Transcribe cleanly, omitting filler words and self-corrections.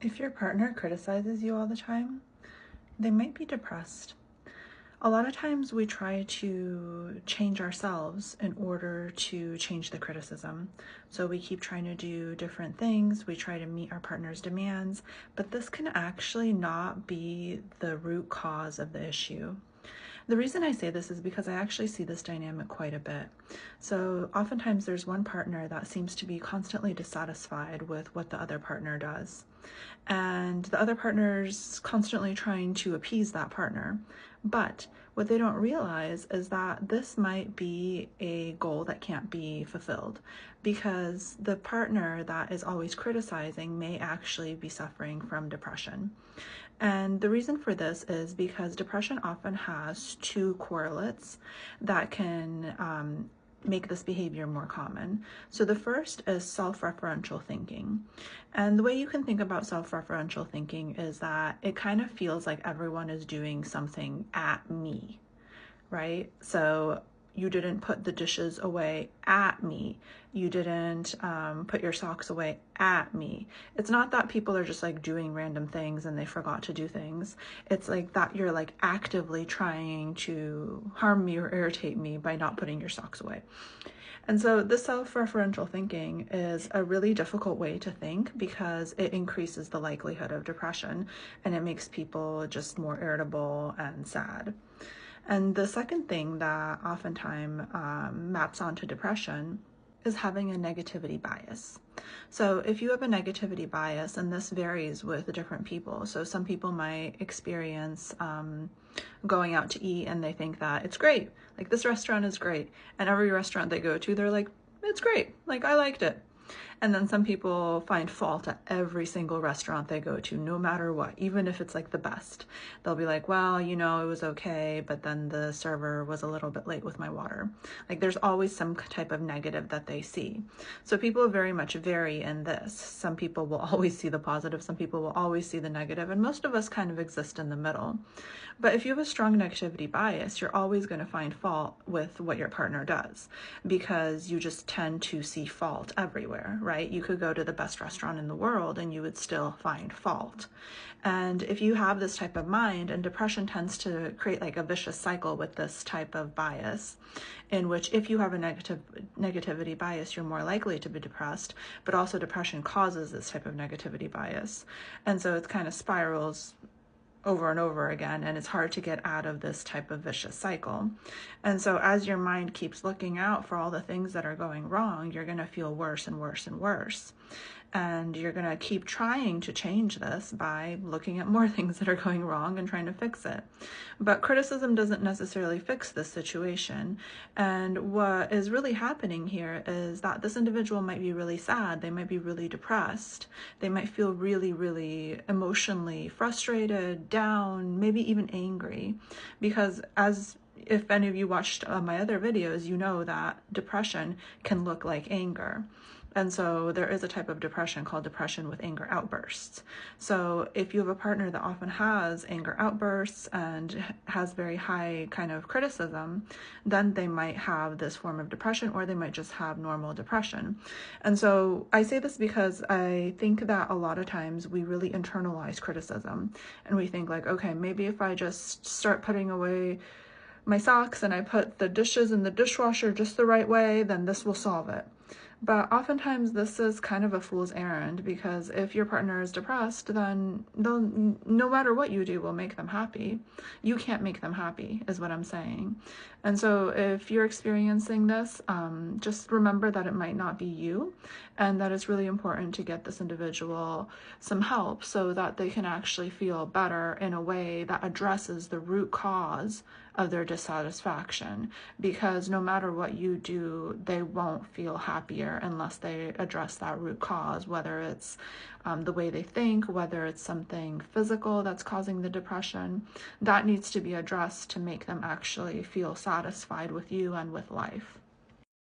If your partner criticizes you all the time, they might be depressed. A lot of times we try to change ourselves in order to change the criticism. So we keep trying to do different things. We try to meet our partner's demands, but this can actually not be the root cause of the issue. The reason I say this is because I actually see this dynamic quite a bit. So oftentimes there's one partner that seems to be constantly dissatisfied with what the other partner does. And the other partner's constantly trying to appease that partner. But what they don't realize is that this might be a goal that can't be fulfilled because the partner that is always criticizing may actually be suffering from depression. And the reason for this is because depression often has two correlates that can make this behavior more common. So the first is self-referential thinking. And the way you can think about self-referential thinking is that it kind of feels like everyone is doing something at me, right? So you didn't put the dishes away at me. You didn't put your socks away at me. It's not that people are just like doing random things and they forgot to do things. It's like that you're like actively trying to harm me or irritate me by not putting your socks away. And so this self-referential thinking is a really difficult way to think because it increases the likelihood of depression and it makes people just more irritable and sad. And the second thing that oftentimes maps onto depression is having a negativity bias. So if you have a negativity bias, and this varies with different people, so some people might experience going out to eat and they think that it's great, like this restaurant is great, and every restaurant they go to, they're like, it's great, like I liked it. And then some people find fault at every single restaurant they go to, no matter what, even if it's like the best. They'll be like, well, you know, it was okay, but then the server was a little bit late with my water. Like there's always some type of negative that they see. So people very much vary in this. Some people will always see the positive, some people will always see the negative, and most of us kind of exist in the middle. But if you have a strong negativity bias, you're always going to find fault with what your partner does because you just tend to see fault everywhere, right? You could go to the best restaurant in the world and you would still find fault. And if you have this type of mind, and depression tends to create like a vicious cycle with this type of bias, in which if you have a negativity bias, you're more likely to be depressed, but also depression causes this type of negativity bias. And so it kind of spirals over and over again, and it's hard to get out of this type of vicious cycle. And so as your mind keeps looking out for all the things that are going wrong, you're going to feel worse and worse and worse. And you're going to keep trying to change this by looking at more things that are going wrong and trying to fix it. But criticism doesn't necessarily fix this situation. And what is really happening here is that this individual might be really sad. They might be really depressed. They might feel really, really emotionally frustrated, down, maybe even angry. Because if any of you watched my other videos, you know that depression can look like anger. And so there is a type of depression called depression with anger outbursts. So if you have a partner that often has anger outbursts and has very high kind of criticism, then they might have this form of depression, or they might just have normal depression. And so I say this because I think that a lot of times we really internalize criticism and we think like, okay, maybe if I just start putting away my socks and I put the dishes in the dishwasher just the right way, then this will solve it. But oftentimes this is kind of a fool's errand, because if your partner is depressed, then no matter what you do will make them happy. You can't make them happy is what I'm saying. And so if you're experiencing this, just remember that it might not be you, and that it's really important to get this individual some help so that they can actually feel better in a way that addresses the root cause of their dissatisfaction. Because no matter what you do, they won't feel happier unless they address that root cause, whether it's the way they think, whether it's something physical that's causing the depression. That needs to be addressed to make them actually feel satisfied with you and with life.